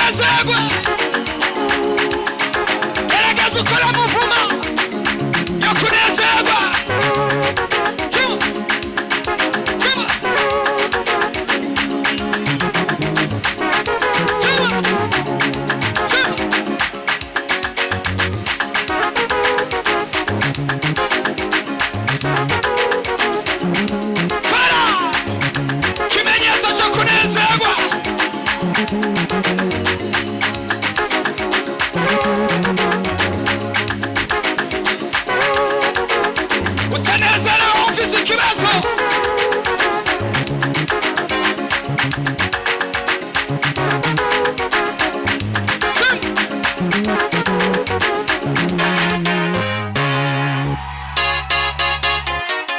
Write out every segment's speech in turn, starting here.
kunezerwa gerageza ukora muvuma yo kunezerwa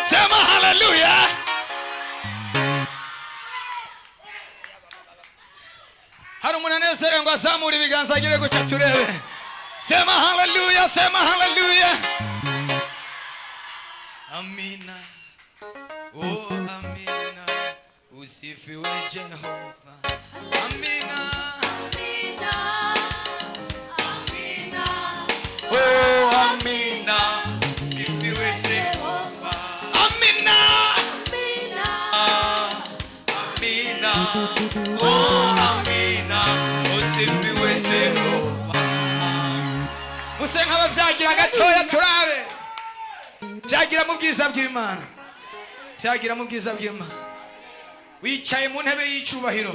sema hallelujah. Hari umuntu anezerewe ngo azamure ibiganza agire guca turebe. Sema hallelujah, sema hallelujah. Amina, oh amina, usifiwe Jehova. Amina, amina, amina, oh amina, usifiwe Jehova. Amina, amina, amina, oh amina, usifiwe Jehova. Musenga abavyagira gatoya turabe. Cyagira mu bwiza bw'Imana. Cyagira mu bwiza bw'Imana. Wicaye mu ntebe y'icubahiro.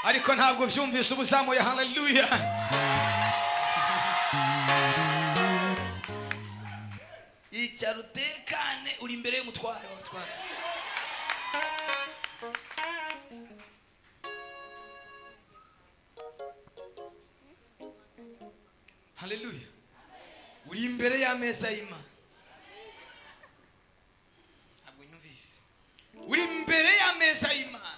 Ariko ntabwo vyumvise ubuzamuye hallelujah. Icarutekane uri imbere y'umutware w'abatware. Hallelujah. Uri imbere y'ameza y'Imana. Ntabwo nyumvise. Uri imbere y'ameza y'Imana.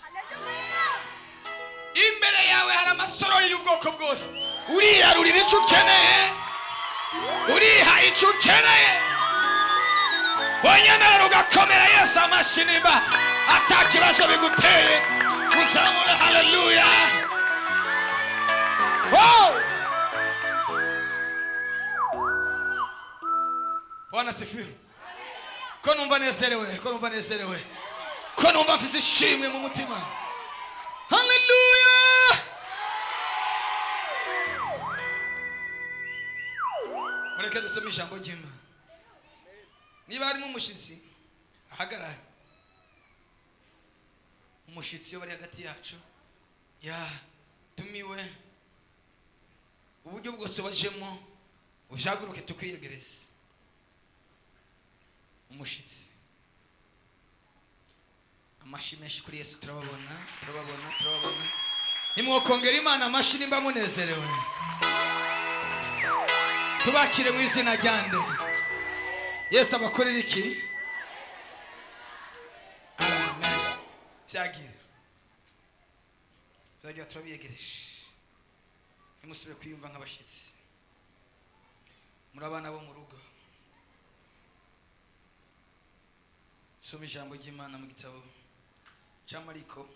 Imbere yawe hari amasorori y'ubwoko bwose. Uriyarurira icyo ukeneye. Uriha icyo ukeneye. Wanyemera ugakomera Yesu amashinimba. Atakibazo biguteye. Uzamura hallelujah. Oh! Bwana sifiwe. Ko numva nezerewe, ko numva nezerewe. Ko numva mfise ishimwe mu mutima. Hallelujah. Mureke dusome ijambo ry'Imana. Niba harimo umushitsi ahagarara. Umushitsi yo bari hagati yacu. Ya tumiwe. Uburyo bwose wajemo uvyaguruke tukwiyegereza. Umushitsi amashimeshi kuri Yesu turababona. Nimwokongera Imana amashini mba munezerewe. Tubakire mu izina ryande. Yesu abakorera iki? Amen. Cyagira turabiyegereje. Nimusubire kwiyumva nk'abashitsi. Muri abana bo mu rugo. Soma ijambo ry'Imana mu gitabo cya Mariko